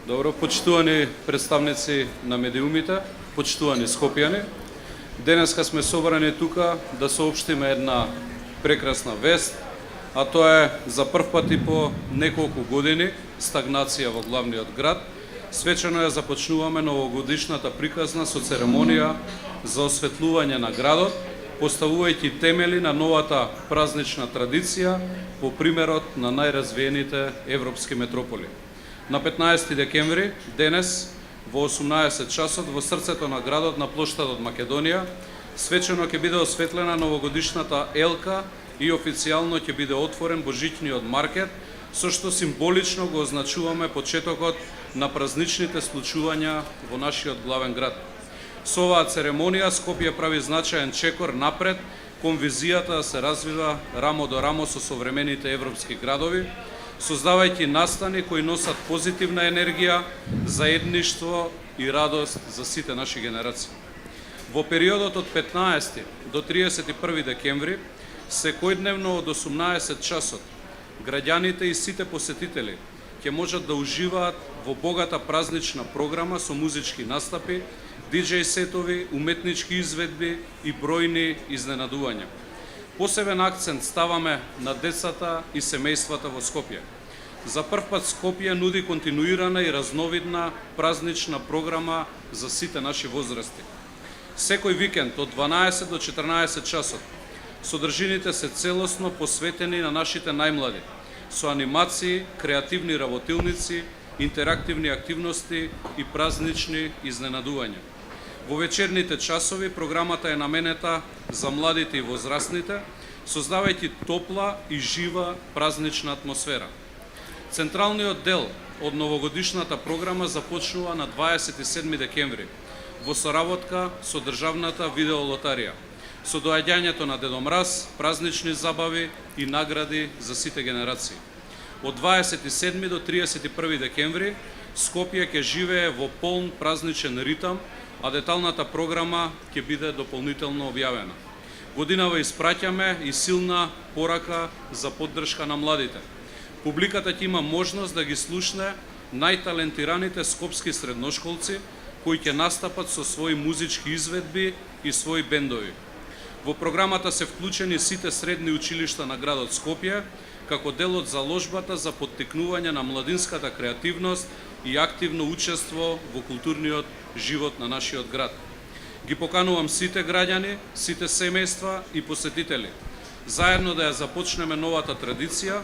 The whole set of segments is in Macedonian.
Добро, почитувани представници на медиумите, почитувани скопјани. Денеска сме собрани тука да соопштиме една прекрасна вест, а тоа е за прв пат и по неколку години стагнација во главниот град. Свечено ја започнуваме новогодишната приказна со церемонија за осветлување на градот, поставувајќи темели на новата празнична традиција по примерот на најразвиените европски метрополи. На 15 декември, денес, во 18 часот, во срцето на градот на плоштадот Македонија, свечено ќе биде осветлена новогодишната елка и официјално ќе биде отворен божичниот маркет, со што символично го означуваме почетокот на празничните случувања во нашиот главен град. Со оваа церемонија Скопје прави значаен чекор напред кон визијата да се развива рамо до рамо со современите европски градови, создавајќи настани кои носат позитивна енергија, заедништво и радост за сите наши генерации. Во периодот од 15 до 31 декември, секојдневно од 18 часот, граѓаните и сите посетители ќе можат да уживаат во богата празнична програма со музички настапи, диџеј сетови, уметнички изведби и бројни изненадувања. Посебен акцент ставаме на децата и семејствата во Скопје. За прв пат Скопје нуди континуирана и разновидна празнична програма за сите наши возрасти. Секој викенд од 12 до 14 часот содржините се целосно посветени на нашите најмлади, со анимации, креативни работилници, интерактивни активности и празнични изненадувања. Во вечерните часови програмата е наменета за младите и возрастните, создавајќи топла и жива празнична атмосфера. Централниот дел од новогодишната програма започнува на 27 декември во соработка со државната видеолотарија, со доаѓањето на Дедо Мраз, празнични забави и награди за сите генерации. Од 27 до 31 декември Скопје ќе живее во полн празничен ритам, а деталната програма ќе биде дополнително објавена. Годинава испраќаме и силна порака за поддршка на младите. Публиката ќе има можност да ги слушне најталентираните скопски средношколци кои ќе настапат со своји музички изведби и своји бендови. Во програмата се вклучени сите средни училишта на градот Скопје, како дел од заложбата за поттикнување на младинската креативност и активно учество во културниот живот на нашиот град. Ги поканувам сите граѓани, сите семејства и посетители, заедно да ја започнеме новата традиција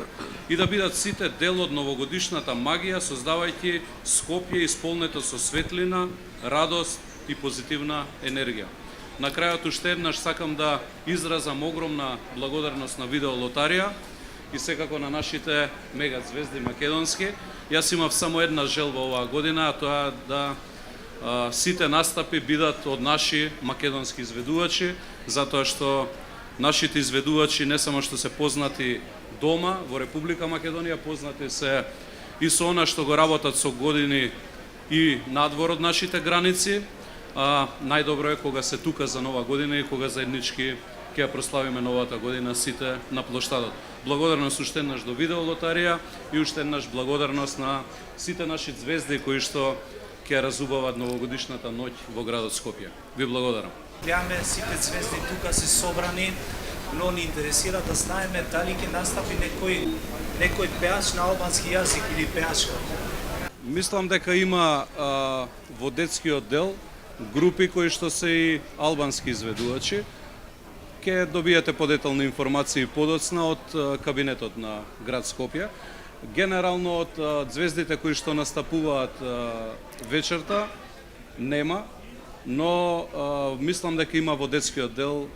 и да бидат сите дел од новогодишната магија, создавајќи Скопје исполнето со светлина, радост и позитивна енергија. На крајот уште еднаш сакам да изразам огромна благодарност на видеолотарија и секако на нашите мега звезди македонски. Јас имав само една желба оваа година, а тоа да сите настапи бидат од наши македонски изведувачи, затоа што нашите изведувачи не само што се познати дома во Република Македонија, познати се и со она што го работат со години и надвор од нашите граници. Најдобро е кога се тука за нова година и кога заеднички ќе ја прославиме новата година сите на плоштадот. Благодарност уште еднаш до видеолотарија и уште еднаш благодарност на сите наши звезди кои што ќе разубават новогодишната ноќ во градот Скопје. Ви благодарам. Гледаме сите звезди тука се собрани, но ни интересира да знаеме дали ќе настапи некој пеач на албански јазик или пеачка. Мислам дека има во детскиот дел групи кои што се и албански изведувачи. Ќе добиете подетални информации подоцна од кабинетот на град Скопје. Генерално од звездите кои што настапуваат вечерта нема, но мислам дека има во детскиот дел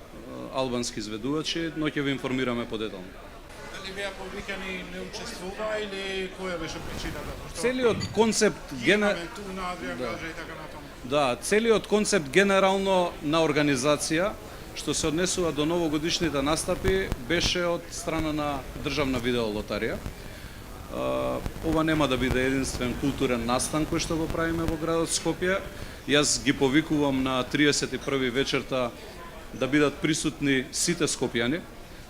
албански изведувачи, но ќе ви информираме подетално. Дали беа повикани не учествува или која беше причината? Целиот концепт целиот концепт генерално на организација што се однесува до новогодишните настапи беше од страна на државна видеолотарија. Ова нема да биде единствен културен настан кој што го правиме во градот Скопје. Јас ги повикувам на 31 вечерта да бидат присутни сите скопјани,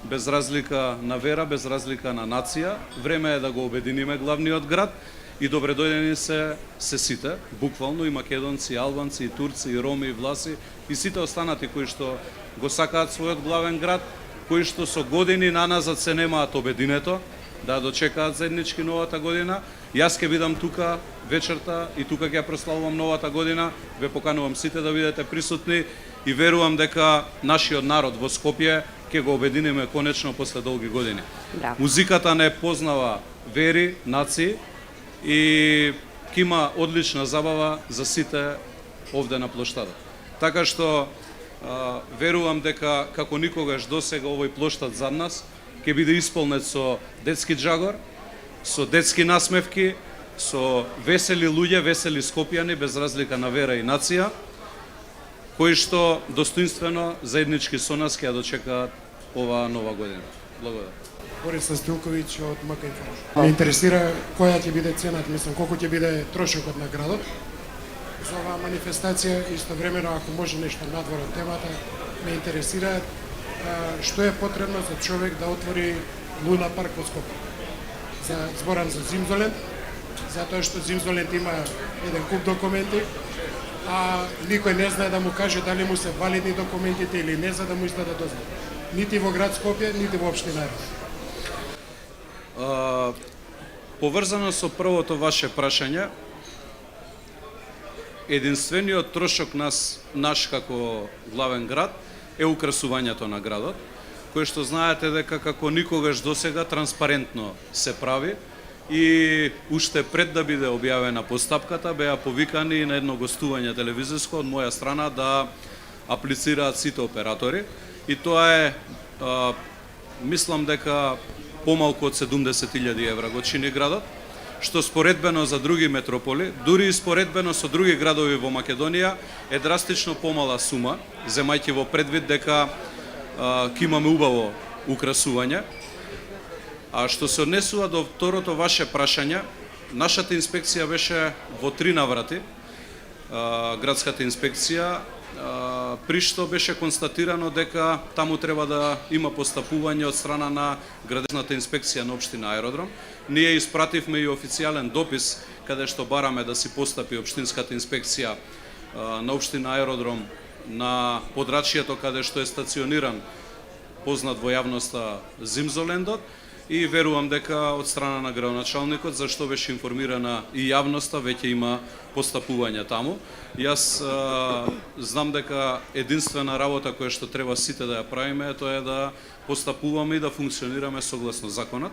без разлика на вера, без разлика на нација. Време е да го обединиме главниот град и добредојдени се сите, буквално и македонци, и албанци, и турци, и роми, и власи, и сите останати кои што го сакаат својот главен град, кои што со години наназад се немаат обединето, да дочекаат заеднички новата година. Јас ќе бидам тука вечерта и тука ќе прославувам новата година. Ве поканувам сите да бидете присутни и верувам дека нашиот народ во Скопје ќе го обединиме конечно после долги години. Браво. Музиката не познава вери, нации и ќе има одлична забава за сите овде на плоштадот. Така што верувам дека како никогаш досега овој плоштад зад нас ќе биде исполнет со детски джагор, со детски насмевки, со весели луѓе, весели скопјани, без разлика на вера и нација, кои што достоинствено заеднички со нас ќе ја дочекаат оваа нова година. Благодарам. Борис Стилковиќ од МК Информ. Ме интересира која ќе биде цената, мислам колку ќе биде трошокот на градот за оваа манифестација, истовремено ако може нешто надвор од темата, ме интересира што е потребно за човек да отвори Луна парк во Скопје. Зборам за Зимзоленд, затоа што Зимзоленд има еден куп документи, а никој не знае да му каже дали му се валидни документите или не, за да му издаде дозвола. Нити во град Скопје, нити во општина Ерос. Поврзано со првото ваше прашање, единствениот трошок наш како главен град е украсувањето на градот, кој што знаете дека како никогаш досега транспарентно се прави и уште пред да биде објавена постапката беа повикани на едно гостување телевизиско од моја страна да аплицираат сите оператори и тоа е мислам дека помалку од 70.000 евра го чини градот, што споредбено за други метрополи, дури и споредбено со други градови во Македонија, е драстично помала сума, земајќи во предвид дека ќе имаме убаво украсување. А што се однесува до второто ваше прашање, нашата инспекција беше во 3 наврати, градската инспекција, при што беше констатирано дека таму треба да има постапување од страна на градската инспекција на општина Аеродром. Ние испративме и официјален допис каде што бараме да си постапи општинската инспекција на општина Аеродром на подрачјето каде што е стациониран познат во јавноста Зимзолендот и верувам дека од страна на градоначалникот, зашто беше информирана и јавноста, веќе има постапување таму. Јас знам дека единствена работа која што треба сите да ја правиме, тоа е да постапуваме и да функционираме согласно законот.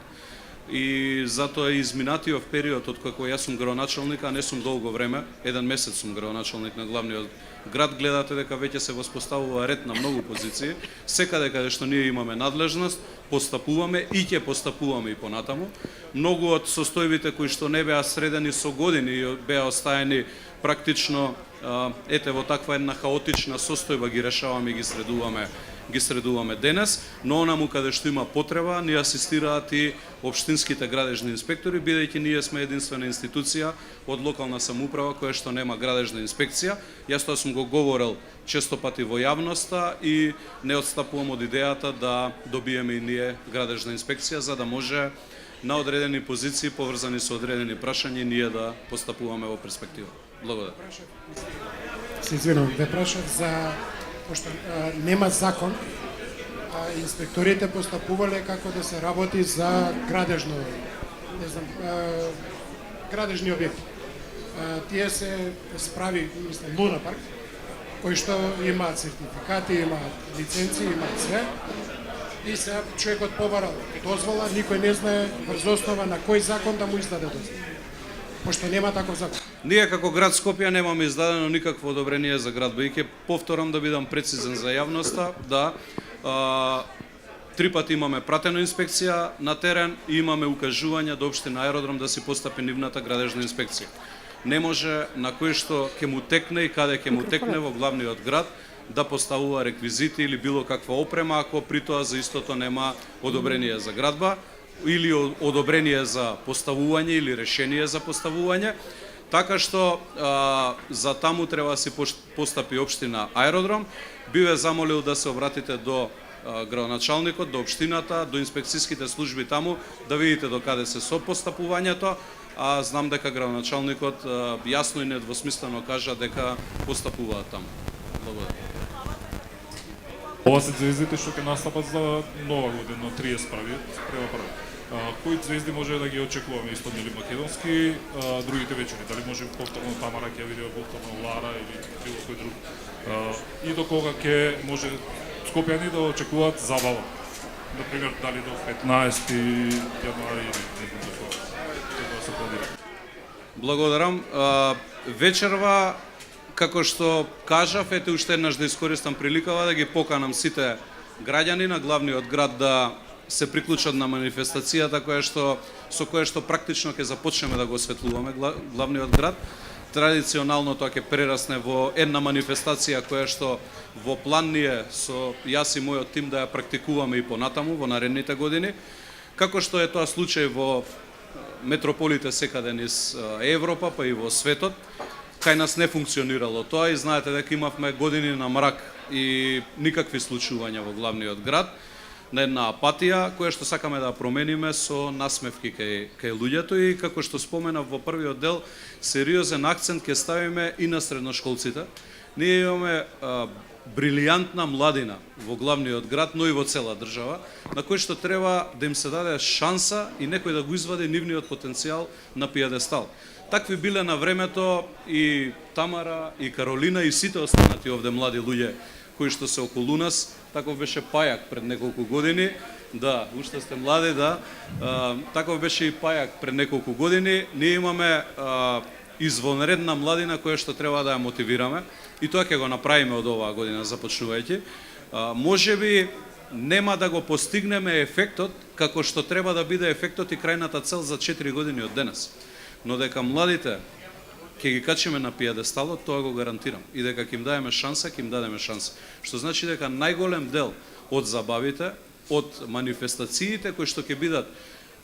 И затоа изминатиот период од како јас сум градоначалник, а не сум долго време, 1 месец сум градоначалник на главниот град, гледате дека веќе се воспоставува ред на многу позиции. Секаде каде што ние имаме надлежност, постапуваме и ќе постапуваме и понатаму. Многу од состојбите кои што не беа средени со години и беа оставени практично ете во таква една хаотична состојба ги решаваме и ги средуваме денес, но онаму каде што има потреба, ни асистираат и општинските градежни инспектори, бидејќи ние сме единствена институција од локална самоуправа која што нема градежна инспекција. Јас тоа сум го говорел често пати во јавноста и не отстапувам од идејата да добиеме и ние градежна инспекција, за да може на одредени позиции, поврзани со одредени прашања, ние да постапуваме во перспектива. Благодарам. Се извинувам, ве прашав за пошто нема закон, инспекторите постапувале како да се работи за градежно, не знам, градежни објекти. Тие се справи, мислам, Луна парк, кои што имаат сертификати, имаат лиценци, имаат све. И сега човекот побара дозвола, никој не знае врз основа на кој закон да му издаде дозвола. Пошто нема таков закон. Ние како град Скопје немаме издадено никакво одобрение за градба и ќе повторам да бидам прецизен за јавноста, да 3 пати имаме пратена инспекција на терен и имаме укажување до општина Аеродром да си постапи нивната градежна инспекција. Не може на кој што ќе му текне и каде ќе му текне во главниот град да поставува реквизити или било каква опрема ако при тоа за истото нема одобрение за градба или одобрение за поставување или решение за поставување. Така што за таму треба да се постапи општина Аеродром. Биве замолил да се обратите до градоначалникот, до општината, до инспекцијските служби таму, да видите до каде се со постапувањето. а знам дека градоначалникот јасно и недвосмислено кажа дека постапуваат таму. Благодарам. Ова се звездите што ќе настапат за нова година, 31-ви, према први. Кои звезди може да ги очекуваме исто нели македонски, другите вечери? Дали може повторно Тамара ќе видиме, повторно Лара или било кој друг? И до кога ќе може скопјани да очекуваат забава? Например, дали до 15 јануари или не знам до кога? Да се планира. Благодарам. Вечерва, како што кажав, ете уште еднаш да искористам приликава да ги поканам сите граѓани на главниот град да се приклучат на манифестацијата со која што практично ќе започнеме да го осветлуваме главниот град. Традиционално тоа ќе прерасне во една манифестација која што во план ние со јас и мојот тим да ја практикуваме и понатаму во наредните години. Како што е тоа случај во метрополите секаде низ Европа, па и во светот, кај нас не функционирало тоа и знаете дека имавме години на мрак и никакви случувања во главниот град, на една апатија која што сакаме да промениме со насмевки кај луѓето и како што споменав во првиот дел, сериозен акцент ќе ставиме и на средношколците. Ние имаме брилијантна младина во главниот град, но и во цела држава, на кој што треба да им се даде шанса и некој да го извади нивниот потенцијал на пиедестал. Такви биле на времето и Тамара, и Каролина, и сите останати овде млади луѓе кои што се околу нас. Таков беше Пајак пред неколку години. Да, уште сте млади, да. Таков беше и Пајак пред неколку години. Ние имаме извонредна младина која што треба да ја мотивираме и тоа ќе го направиме од оваа година започнувајќи. Можеби нема да го постигнеме ефектот како што треба да биде ефектот и крајната цел за 4 години од денес. Но дека младите ќе ги качиме на пиедесталот, тоа го гарантирам. И дека ќе им дадеме шанса, ќе им дадеме шанса. Што значи дека најголем дел од забавите, од манифестациите кои што ќе бидат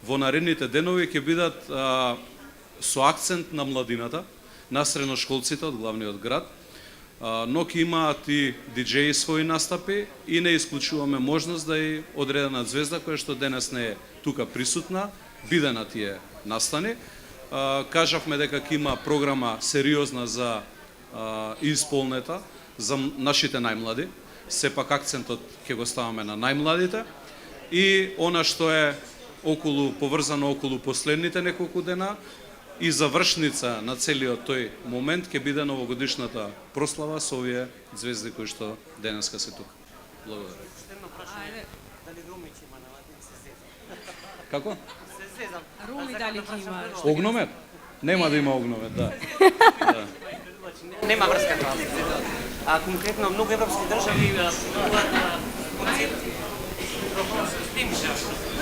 во наредните денови, ќе бидат со акцент на младината, на средношколците од главниот град, но ќе имаат и диџеи своји настапи и не исклучуваме можност да и одредена звезда која што денес не е тука присутна, биде на тие настани. Кажавме дека ќе има програма сериозна за исполнета за нашите најмлади. Сепак акцентот ќе го ставаме на најмладите и она што е поврзано околу последните неколку дена и завршница на целиот тој момент ќе биде новогодишната прослава со овие звезди кои што денеска се тука. Благодарам. Дали Румич има на латин се зезам? Како? Се зезам. Руми дали ќе има? Огномет? Нема да има огномет, да. Нема врска тоа се зезам. Конкретно многу европски држави имаат концепти.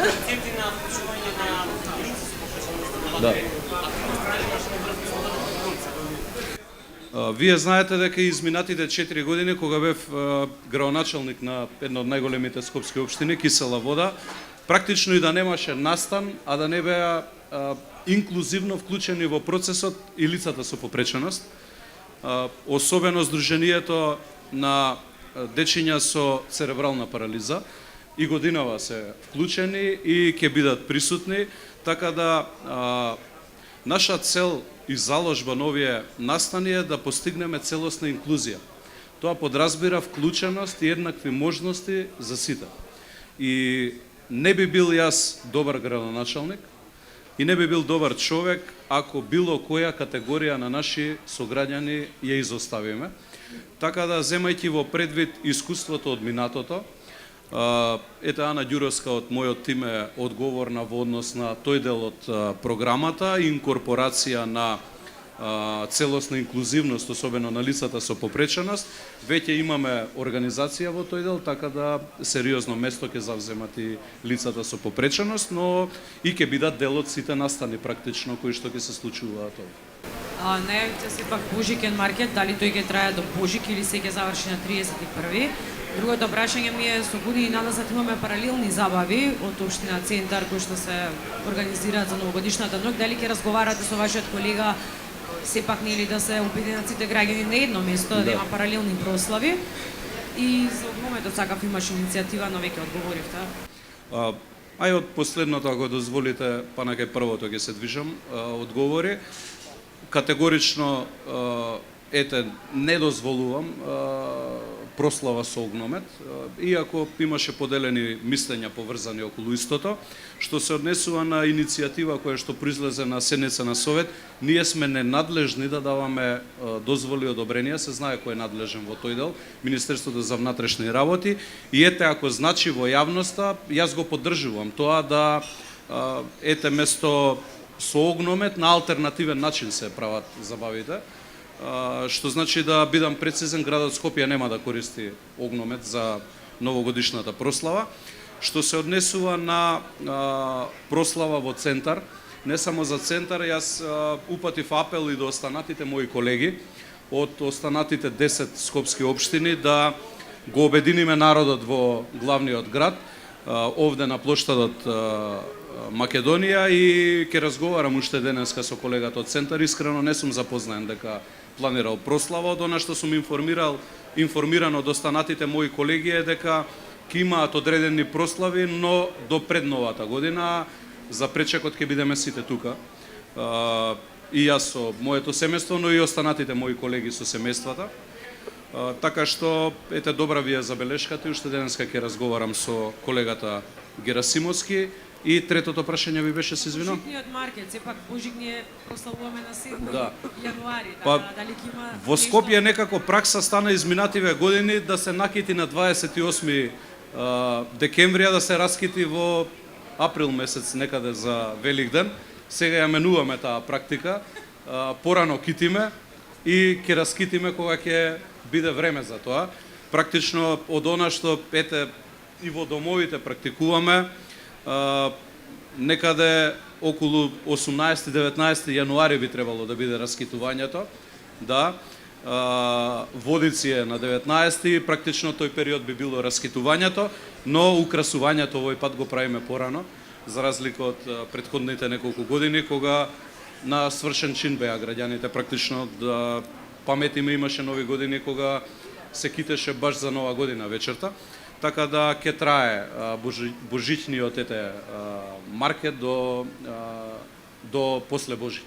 Концепти на вклучување на лица со поврзаност на Вие знаете дека изминатите 4 години, кога бев градоначалник на една од најголемите скопски општини, Кисела Вода, практично и да немаше настан, а да не беа инклузивно вклучени во процесот и лицата со попреченост. Особено Сдруженијето на дечиња со церебрална парализа и годинава се вклучени и ќе бидат присутни, така да наша цел и заложба на овие настани е да постигнеме целосна инклузија. Тоа подразбира вклученост и еднакви можности за сите. И не би бил јас добар градоначалник и не би бил добар човек ако било која категорија на наши сограѓани ја изоставиме. Така да, земајќи во предвид искуството од минатото, ете Ана Ѓуровска од мојот тим е одговорна во однос на тој дел од програмата и инкорпорација на целосна инклузивност, особено на лицата со попреченост. Веќе имаме организација во тој дел, така да сериозно место ќе завземат и лицата со попреченост, но и ќе бидат дел од сите настани практично кои што ќе се случуваат овде. Најавите се пак Божикен маркет, дали тој ќе трае до Божик или се ќе заврши на 31-ви. Другото прашање ми е, со години назад имаме паралелни забави од општина Центар кои што се организираат за новогодишната ноќ. Дали ќе разговарате со вашиот колега сепак нели да се обединат сите граѓани на едно место, да има паралелни прослави? И за моментот сакав имаш иницијатива, но веќе одговоривте. Ај од последното, ако дозволите, па на кај првото ќе се движам, одговори. Категорично не дозволувам прослава со огномет, иако имаше поделени мислења поврзани околу истото. Што се однесува на иницијатива која што произлезе на седница на Совет, ние сме ненадлежни да даваме дозволи и одобренија, се знае кој е надлежен во тој дел, Министерството за внатрешни работи, и ако значи во јавноста, јас го поддржувам тоа да место со огномет на алтернативен начин се прават забавите. Што значи, да бидам прецизен, градот Скопје нема да користи огномет за новогодишната прослава. Што се однесува на прослава во центар, не само за центар, јас упатив апел и до останатите мои колеги од останатите 10 скопски општини да го обединиме народот во главниот град, овде на плоштадот Македонија, и ќе разговарам уште денеска со колегата од центар. Искрено не сум запознаен дека планирал прослава. Од она што сум информиран од останатите мои колеги е дека ќе имаат одредени прослави, но до пред новата година. За пречекот ќе бидеме сите тука. И јас со моето семејство, но и останатите мои колеги со семејствата. Така што, добра ви е забелешката и уште денеска ќе разговарам со колегата Герасимовски. И третото прашање ви беше, се извинувам? Божикниот маркет, сепак Божик ние прославуваме на 7 јануари, Па, дали ќе има во Скопје некако пракса стана изминативе години да се накити на 28 декемврија, да се раскити во април месец некаде за Великден. Сега ја менуваме таа практика, порано китиме и ќе раскитиме кога ќе биде време за тоа. Практично од она што и во домовите практикуваме, некаде околу 18-19 јануари би требало да биде раскитувањето. Да, Водици е на 19, практично тој период би било раскитувањето, но украсувањето овој пат го правиме порано, за разлика од претходните неколку години, кога на свршен чин беа граѓаните. Практично да паметиме, имаше нови години кога се китеше баш за нова година вечерта. Така да ќе трае божичниот маркет до после Божиќ.